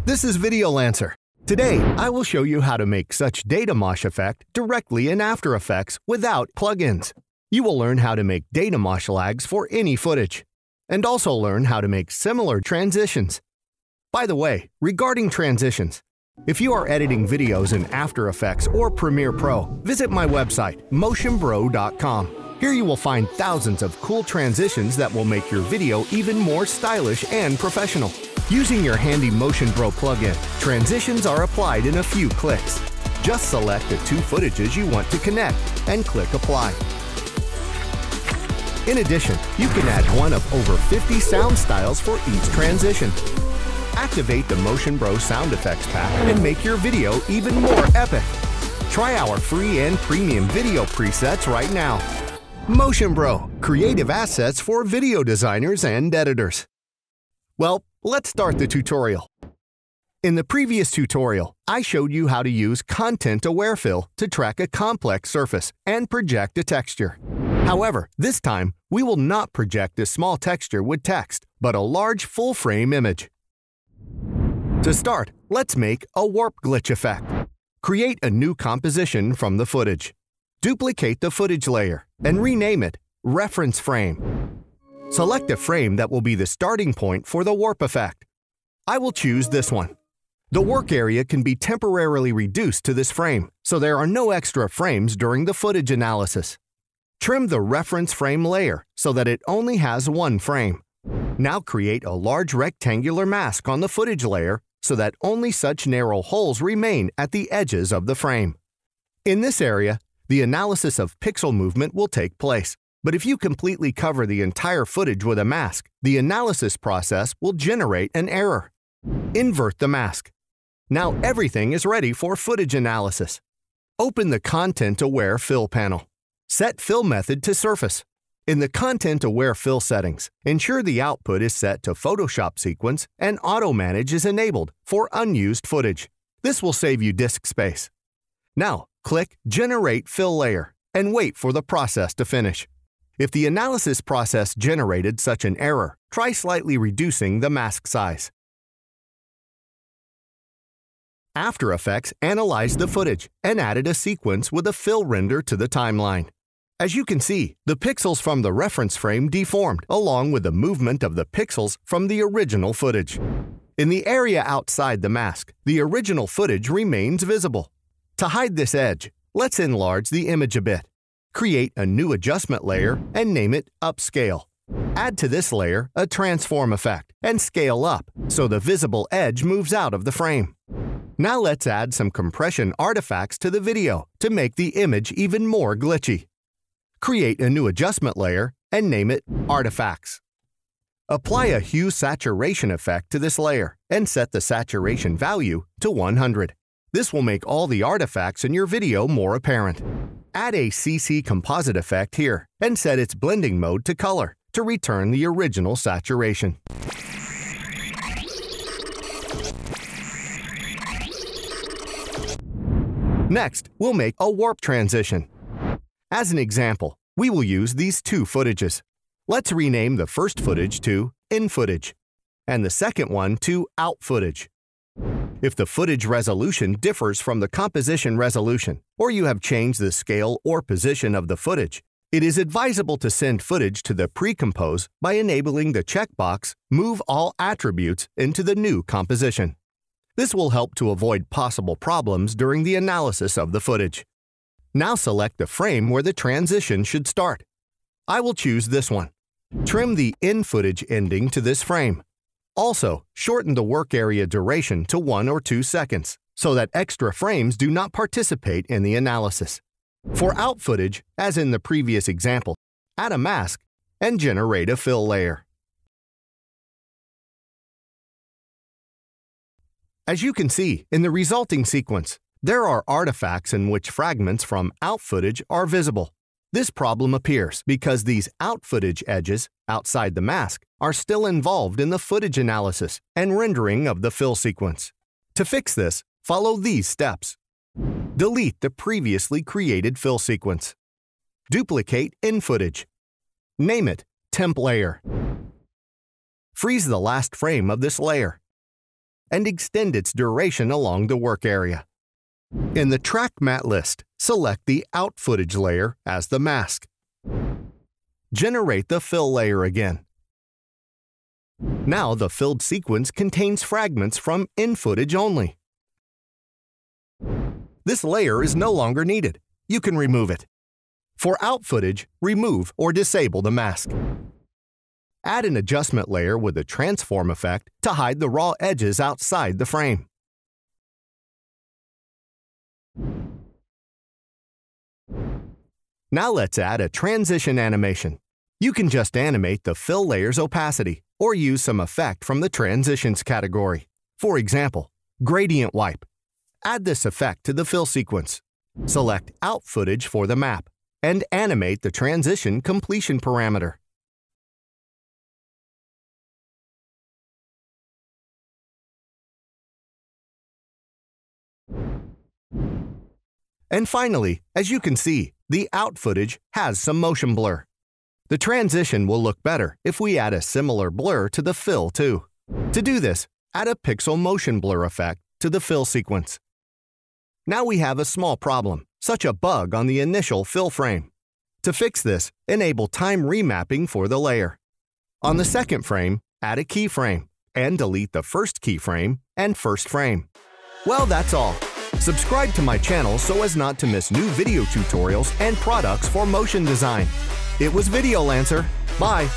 This is VideoLancer. Today, I will show you how to make such Datamosh effect directly in After Effects without plugins. You will learn how to make Datamosh lags for any footage, and also learn how to make similar transitions. By the way, regarding transitions, if you are editing videos in After Effects or Premiere Pro, visit my website, motionbro.com. Here you will find thousands of cool transitions that will make your video even more stylish and professional. Using your handy Motion Bro plugin, transitions are applied in a few clicks. Just select the two footages you want to connect and click Apply. In addition, you can add one of over 50 sound styles for each transition. Activate the Motion Bro sound effects pack and make your video even more epic. Try our free and premium video presets right now. Motion Bro, creative assets for video designers and editors. Well, let's start the tutorial. In the previous tutorial, I showed you how to use Content-Aware Fill to track a complex surface and project a texture. However, this time, we will not project a small texture with text, but a large full-frame image. To start, let's make a warp glitch effect. Create a new composition from the footage. Duplicate the footage layer and rename it Reference Frame. Select a frame that will be the starting point for the warp effect. I will choose this one. The work area can be temporarily reduced to this frame, so there are no extra frames during the footage analysis. Trim the reference frame layer so that it only has one frame. Now create a large rectangular mask on the footage layer so that only such narrow holes remain at the edges of the frame. In this area, the analysis of pixel movement will take place, but if you completely cover the entire footage with a mask, the analysis process will generate an error. Invert the mask. Now everything is ready for footage analysis. Open the Content-Aware Fill panel. Set Fill Method to Surface. In the Content-Aware Fill settings, ensure the output is set to Photoshop Sequence and Auto Manage is enabled for unused footage. This will save you disk space. Now, click Generate Fill Layer and wait for the process to finish. If the analysis process generated such an error, try slightly reducing the mask size. After Effects analyzed the footage and added a sequence with a fill render to the timeline. As you can see, the pixels from the reference frame deformed along with the movement of the pixels from the original footage. In the area outside the mask, the original footage remains visible. To hide this edge, let's enlarge the image a bit. Create a new adjustment layer and name it Upscale. Add to this layer a transform effect and scale up so the visible edge moves out of the frame. Now let's add some compression artifacts to the video to make the image even more glitchy. Create a new adjustment layer and name it Artifacts. Apply a hue saturation effect to this layer and set the saturation value to 100. This will make all the artifacts in your video more apparent. Add a CC composite effect here and set its blending mode to color to return the original saturation. Next, we'll make a warp transition. As an example, we will use these two footages. Let's rename the first footage to In Footage and the second one to Out Footage. If the footage resolution differs from the composition resolution, or you have changed the scale or position of the footage, it is advisable to send footage to the Pre-Compose by enabling the checkbox Move All Attributes into the new composition. This will help to avoid possible problems during the analysis of the footage. Now select the frame where the transition should start. I will choose this one. Trim the In Footage ending to this frame. Also, shorten the work area duration to 1 or 2 seconds so that extra frames do not participate in the analysis. For out footage, as in the previous example, add a mask and generate a fill layer. As you can see in the resulting sequence, there are artifacts in which fragments from out footage are visible. This problem appears because these out footage edges outside the mask are still involved in the footage analysis and rendering of the fill sequence. To fix this, follow these steps. Delete the previously created fill sequence. Duplicate in footage. Name it Temp Layer. Freeze the last frame of this layer. and extend its duration along the work area. In the track matte list, select the out footage layer as the mask. Generate the fill layer again. Now the filled sequence contains fragments from in footage only. This layer is no longer needed. You can remove it. For out footage, remove or disable the mask. Add an adjustment layer with a transform effect to hide the raw edges outside the frame. Now let's add a transition animation. You can just animate the fill layer's opacity or use some effect from the transitions category. For example, gradient wipe. Add this effect to the fill sequence. Select out footage for the map and animate the transition completion parameter. And finally, as you can see, the out footage has some motion blur. The transition will look better if we add a similar blur to the fill too. To do this, add a pixel motion blur effect to the fill sequence. Now we have a small problem, such a bug on the initial fill frame. To fix this, enable time remapping for the layer. On the second frame, add a keyframe and delete the first keyframe and first frame. Well, that's all. Subscribe to my channel so as not to miss new video tutorials and products for motion design. It was Video Lancer. Bye!